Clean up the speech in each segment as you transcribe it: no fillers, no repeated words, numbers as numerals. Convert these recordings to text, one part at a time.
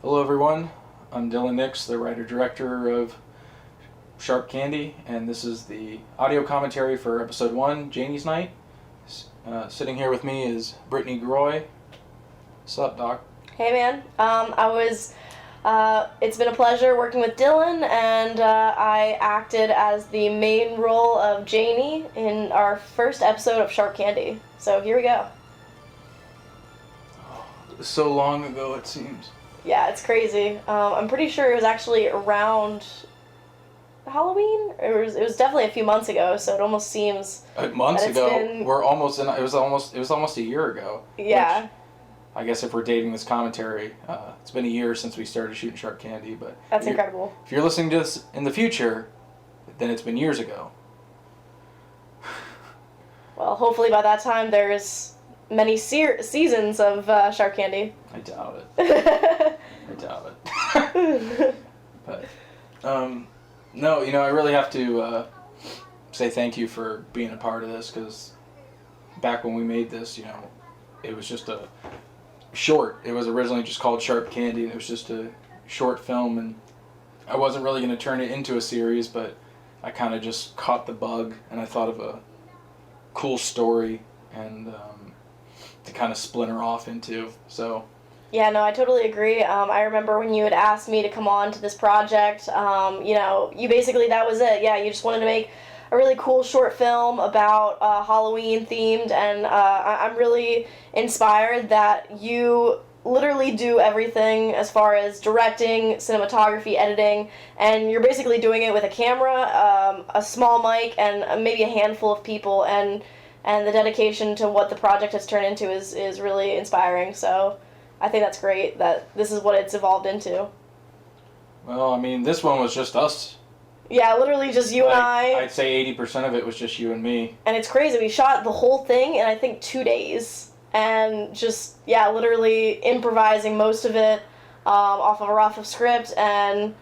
Hello everyone, I'm Dylan Nix, the writer-director of Sharp Candy, and this is the audio commentary for episode 1, Janey's Night. Sitting here with me is Brittany Groy. What's up, Doc? Hey man, it's been a pleasure working with Dylan, and I acted as the main role of Janey in our first episode of Sharp Candy. So here we go. So long ago it seems. Yeah, it's crazy. I'm pretty sure it was actually around Halloween. It was definitely a few months ago, so it almost seems months ago. We're almost in. It was almost a year ago. Yeah. I guess if we're dating this commentary, it's been a year since we started shooting Sharp Candy, but that's incredible. If you're listening to this in the future, then it's been years ago. Well, hopefully by that time there's many seasons of Sharp Candy. I doubt it. I doubt it. But no, I really have to say thank you for being a part of this, because back when we made this, it was just a short. It was originally just called Sharp Candy, and it was just a short film, and I wasn't really going to turn it into a series, but I kind of just caught the bug, and I thought of a cool story and to kind of splinter off into. So yeah, no, I totally agree. I remember when you had asked me to come on to this project, you basically, that was it. Yeah, you just wanted to make a really cool short film about Halloween themed, and I'm really inspired that you literally do everything as far as directing, cinematography, editing, and you're basically doing it with a camera, a small mic, and maybe a handful of people, and the dedication to what the project has turned into is really inspiring. So I think that's great that this is what it's evolved into. Well, I mean, this one was just us. Yeah, literally just you and I. I'd say 80% of it was just you and me. And it's crazy. We shot the whole thing in, I think, 2 days. And just, yeah, literally improvising most of it off of a rough script. And,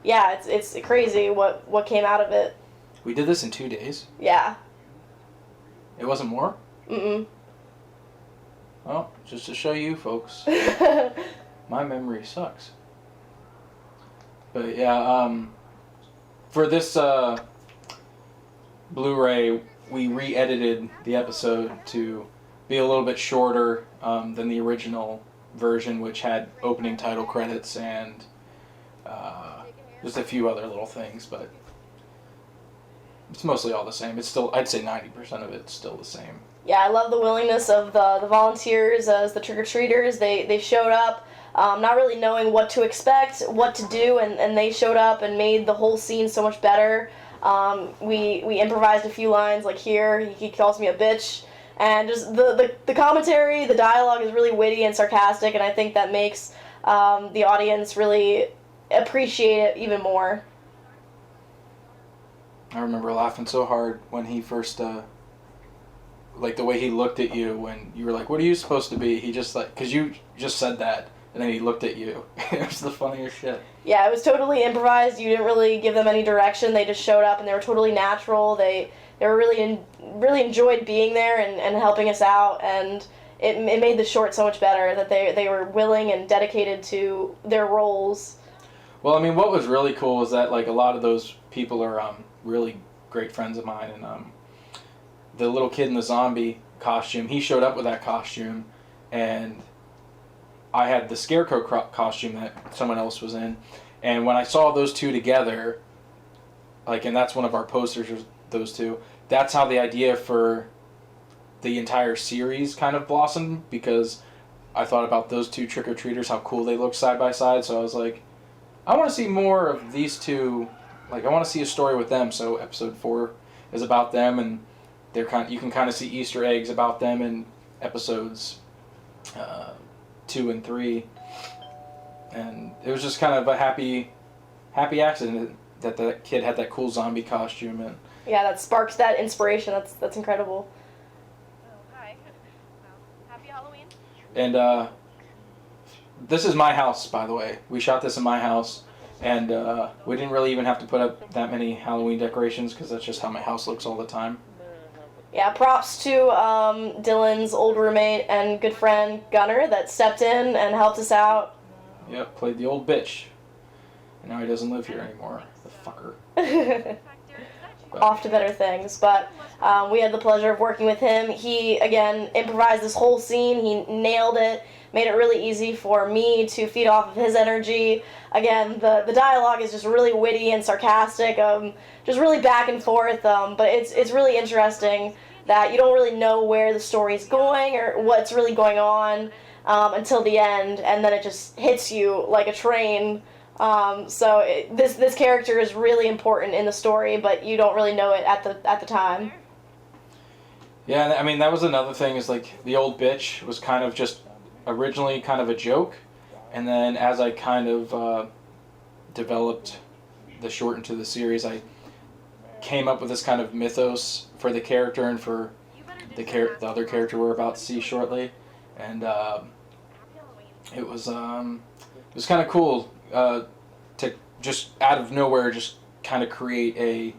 yeah, it's crazy what came out of it. We did this in 2 days? Yeah. It wasn't more? Mm-mm. Well, just to show you folks, my memory sucks. But yeah, for this Blu-ray, we re-edited the episode to be a little bit shorter than the original version, which had opening title credits and just a few other little things, but it's mostly all the same. It's still, I'd say 90% of it's still the same. Yeah, I love the willingness of the volunteers as the trick-or-treaters. They showed up, not really knowing what to expect, what to do, and they showed up and made the whole scene so much better. We improvised a few lines, like here, he calls me a bitch, and just the commentary, the dialogue is really witty and sarcastic, and I think that makes the audience really appreciate it even more. I remember laughing so hard when he first, like the way he looked at you when you were like, what are you supposed to be? He just because you just said that, and then he looked at you. It was the funniest shit. Yeah, it was totally improvised. You didn't really give them any direction. They just showed up, and they were totally natural. They were really enjoyed being there and helping us out, and it made the short so much better that they were willing and dedicated to their roles. Well, I mean, what was really cool is that, like, a lot of those people are really great friends of mine, and the little kid in the zombie costume, he showed up with that costume, and I had the scarecrow costume that someone else was in, and when I saw those two together, like, and that's one of our posters, those two, that's how the idea for the entire series kind of blossomed, because I thought about those two trick-or-treaters, how cool they look side by side, so I was like, I want to see more of these two, like, I want to see a story with them, so episode 4 is about them, and they're you can kind of see Easter eggs about them in episodes 2 and 3, and it was just kind of a happy accident that that kid had that cool zombie costume, and yeah, that sparked that inspiration. That's incredible. Oh, hi. Happy Halloween. And this is my house, by the way. We shot this in my house, and we didn't really even have to put up that many Halloween decorations, because that's just how my house looks all the time. Yeah, props to Dylan's old roommate and good friend Gunnar that stepped in and helped us out. Yep, played the old bitch. And now he doesn't live here anymore. The fucker. Off to better things, but we had the pleasure of working with him. He, again, improvised this whole scene. He nailed it, made it really easy for me to feed off of his energy. Again, the dialogue is just really witty and sarcastic, just really back and forth, but it's really interesting that you don't really know where the story's going or what's really going on until the end, and then it just hits you like a train. This character is really important in the story, but you don't really know it at the time. Yeah, I mean, that was another thing, is like the old bitch was kind of just originally kind of a joke, and then as I kind of developed the short into the series, I came up with this kind of mythos for the character and for the other character we're about to see shortly, and it was kind of cool to just out of nowhere just kind of create a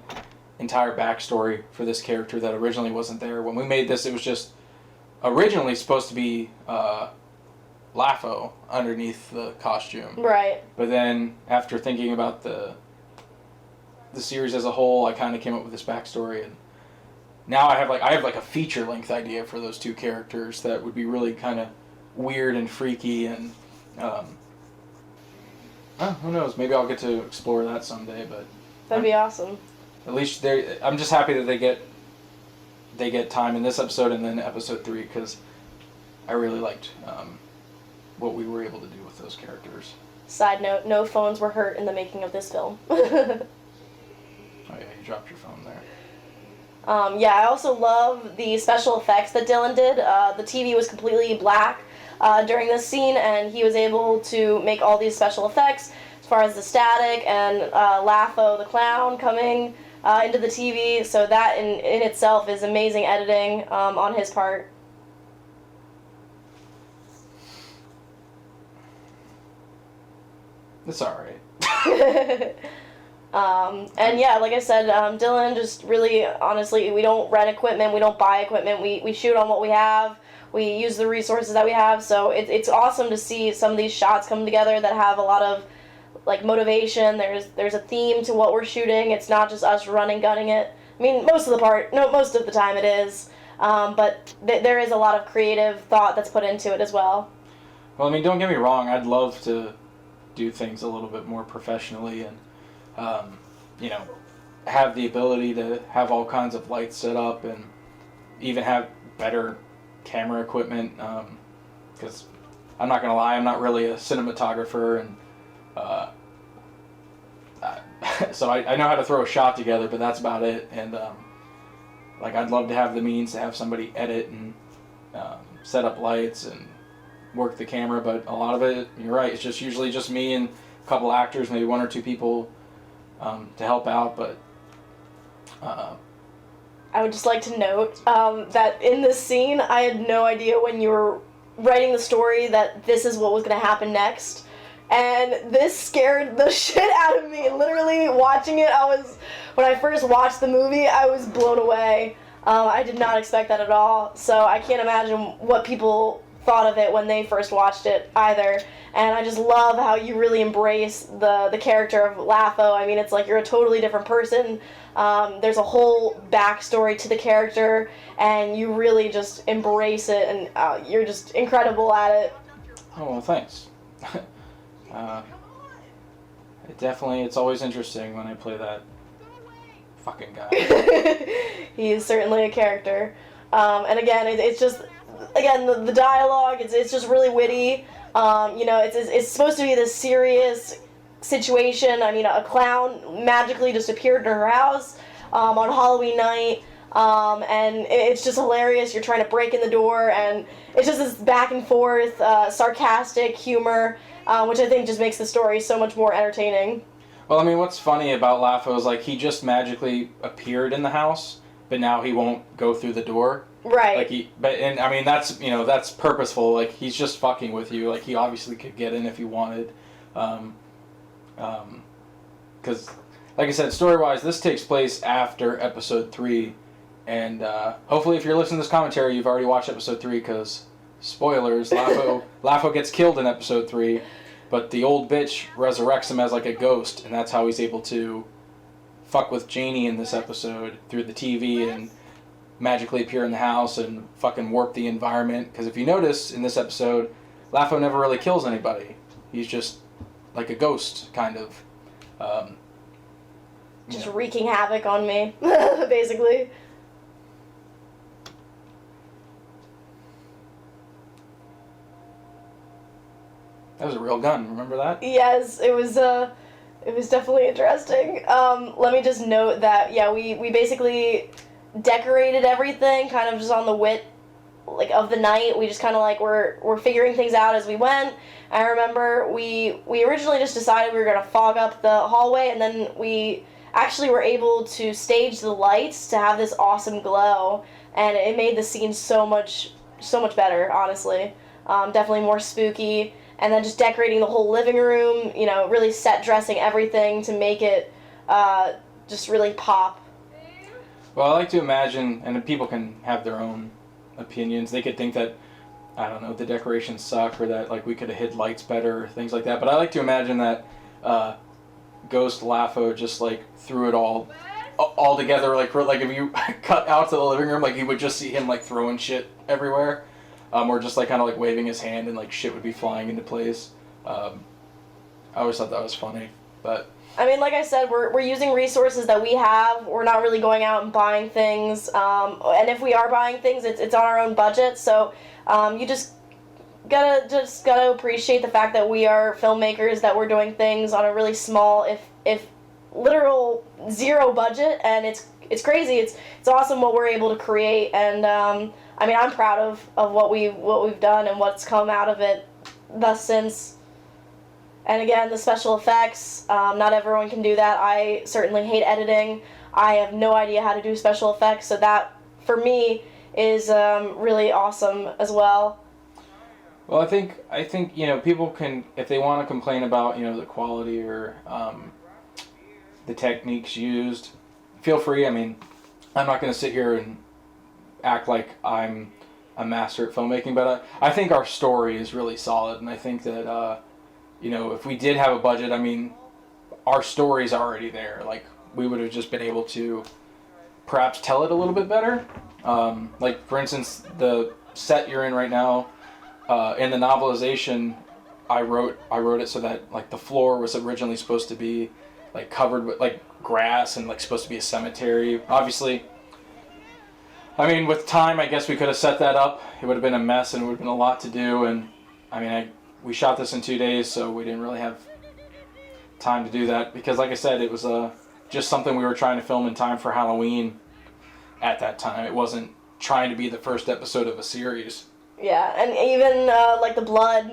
entire backstory for this character that originally wasn't there. When we made this, it was just originally supposed to be Lafo underneath the costume. Right. But then after thinking about the series as a whole, I kind of came up with this backstory, and now I have like a feature length idea for those two characters that would be really kind of weird and freaky, and who knows? Maybe I'll get to explore that someday. But That'd be awesome. At least I'm just happy that they get time in this episode and then episode 3, because I really liked what we were able to do with those characters. Side note: no phones were hurt in the making of this film. Oh yeah, you dropped your phone there. Yeah, I also love the special effects that Dylan did. The TV was completely black during this scene, and he was able to make all these special effects as far as the static and Lafo the clown coming into the TV. So that in itself is amazing editing on his part. It's alright. And yeah, like I said, Dylan just really, honestly, we don't rent equipment, we don't buy equipment, we shoot on what we have, we use the resources that we have, so it's awesome to see some of these shots come together that have a lot of, like, motivation. There's a theme to what we're shooting. It's not just us gunning it. I mean, most of the time it is, but there is a lot of creative thought that's put into it as well. Well, I mean, don't get me wrong, I'd love to do things a little bit more professionally and have the ability to have all kinds of lights set up and even have better camera equipment, because I'm not gonna lie, I'm not really a cinematographer, and so I know how to throw a shot together, but that's about it. And I'd love to have the means to have somebody edit and set up lights and work the camera, but a lot of it, you're right, it's just usually just me and a couple actors, maybe 1 or 2 people to help out. But I would just like to note that in this scene, I had no idea when you were writing the story that this is what was going to happen next. And this scared the shit out of me. Literally watching it, when I first watched the movie, I was blown away. I did not expect that at all. So I can't imagine what people thought of it when they first watched it either. And I just love how you really embrace the character of Lafo. I mean, it's like you're a totally different person. There's a whole backstory to the character, and you really just embrace it, and you're just incredible at it. Oh, well, thanks. It's always interesting when I play that fucking guy. He is certainly a character. And again, it's just, again, the dialogue, it's just really witty. It's supposed to be this serious situation. I mean, a clown magically just appeared in her house on Halloween night, and it's just hilarious. You're trying to break in the door, and it's just this back and forth, sarcastic humor, which I think just makes the story so much more entertaining. Well, I mean, what's funny about Lafo is, he just magically appeared in the house, but now he won't go through the door. Right. That's purposeful. He's just fucking with you. He obviously could get in if he wanted. Because, like I said, story-wise, this takes place after episode 3, and hopefully if you're listening to this commentary, you've already watched episode 3, because, spoilers, Lafo gets killed in episode 3, but the old bitch resurrects him as like a ghost, and that's how he's able to fuck with Janey in this episode through the TV and magically appear in the house and fucking warp the environment. Because if you notice in this episode, Laffo never really kills anybody. He's just like a ghost, kind of. Just wreaking havoc on me, basically. That was a real gun, remember that? Yes, it was definitely interesting. Let me just note that, yeah, we basically decorated everything kind of just on the wit, like, of the night. We just kind of, like, we're figuring things out as we went. I remember we originally just decided we were going to fog up the hallway, and then we actually were able to stage the lights to have this awesome glow, and it made the scene so much better, honestly. Definitely more spooky. And then just decorating the whole living room, you know, really set dressing everything to make it just really pop. Well, I like to imagine, and people can have their own opinions. They could think that, I don't know, the decorations suck, or that like we could have hid lights better, or things like that. But I like to imagine that Ghost Laffo just like threw it all together. Like if you cut out to the living room, like you would just see him like throwing shit everywhere. Or just like kind of like waving his hand and like shit would be flying into place. I always thought that was funny, but I mean, like I said, we're using resources that we have. We're not really going out and buying things, and if we are buying things, it's on our own budget. So you just gotta appreciate the fact that we are filmmakers, that we're doing things on a really small, if literal zero budget, and it's crazy. It's awesome what we're able to create, and I mean, I'm proud of what we've done and what's come out of it thus since. And again, the special effects, not everyone can do that. I certainly hate editing. I have no idea how to do special effects, so that, for me, is really awesome as well. Well, I think you know, people can, if they want to complain about, you know, the quality or the techniques used, feel free. I mean, I'm not going to sit here and act like I'm a master at filmmaking, but I think our story is really solid, and I think that you know, if we did have a budget, I mean, our story's already there. Like, we would have just been able to perhaps tell it a little bit better. Like, for instance, the set you're in right now, in the novelization, I wrote it so that like the floor was originally supposed to be like covered with like grass and like supposed to be a cemetery. Obviously, I mean, with time, I guess we could have set that up. It would have been a mess, and it would have been a lot to do. And I mean, we shot this in 2 days, so we didn't really have time to do that. Because, like I said, it was just something we were trying to film in time for Halloween at that time. It wasn't trying to be the first episode of a series. Yeah, and even like the blood,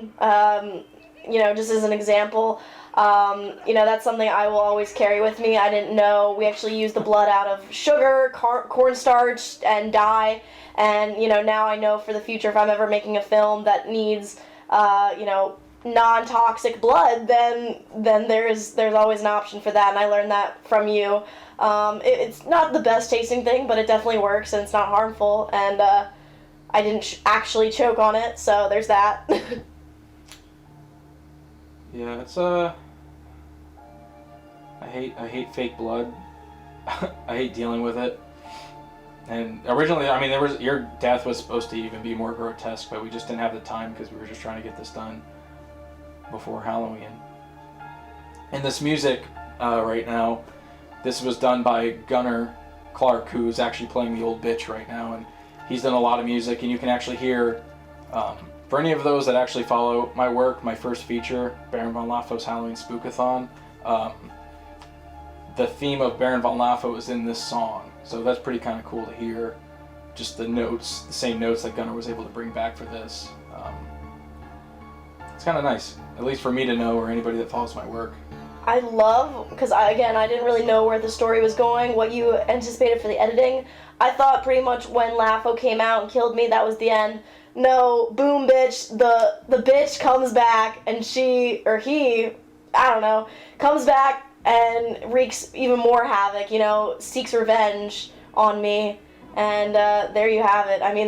you know, just as an example, you know, that's something I will always carry with me. I didn't know we actually use the blood out of sugar, cornstarch, and dye. And, you know, now I know for the future, if I'm ever making a film that needs, you know, non-toxic blood, then there's always an option for that. And I learned that from you. It's not the best tasting thing, but it definitely works, and it's not harmful. And I didn't actually choke on it, so there's that. Yeah, it's I hate fake blood. I hate dealing with it. And originally, I mean, your death was supposed to even be more grotesque, but we just didn't have the time because we were just trying to get this done before Halloween. And this music right now, this was done by Gunnar Clark, who's actually playing the old bitch right now, and he's done a lot of music, and you can actually hear, for any of those that actually follow my work, my first feature, Baron von Laffo's Halloween Spookathon, the theme of Baron von Laffo is in this song, so that's pretty kind of cool to hear, just the notes, the same notes that Gunnar was able to bring back for this. It's kind of nice, at least for me to know, or anybody that follows my work. I love, because I didn't really know where the story was going, what you anticipated for the editing. I thought pretty much when Laffo came out and killed me, that was the end. No, boom, bitch, the bitch comes back, and she, or he, I don't know, comes back and wreaks even more havoc, you know, seeks revenge on me, and there you have it. I mean,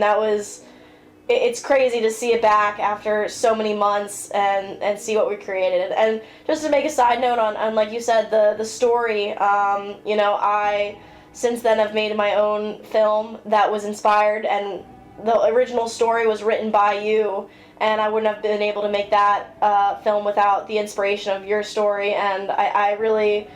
it's crazy to see it back after so many months and see what we created. And just to make a side note on like you said, the story, you know, I since then have made my own film that was inspired, and the original story was written by you, and I wouldn't have been able to make that film without the inspiration of your story. And I really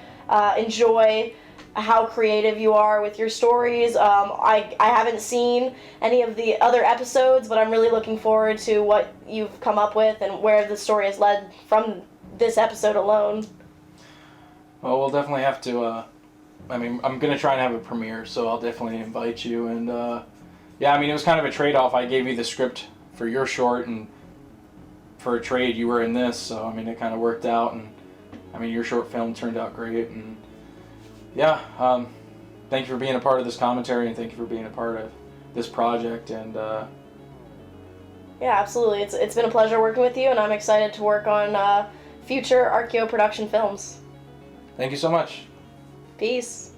enjoy how creative you are with your stories. I haven't seen any of the other episodes, but I'm really looking forward to what you've come up with and where the story has led from this episode alone. Well, we'll definitely have to, I mean, I'm going to try and have a premiere, so I'll definitely invite you. And yeah, I mean, it was kind of a trade-off. I gave you the script for your short, and for a trade, you were in this, so I mean, it kind of worked out. And I mean, your short film turned out great. And yeah, thank you for being a part of this commentary, and thank you for being a part of this project. And yeah, absolutely. It's been a pleasure working with you, and I'm excited to work on future Archeo production films. thank you so much. Peace.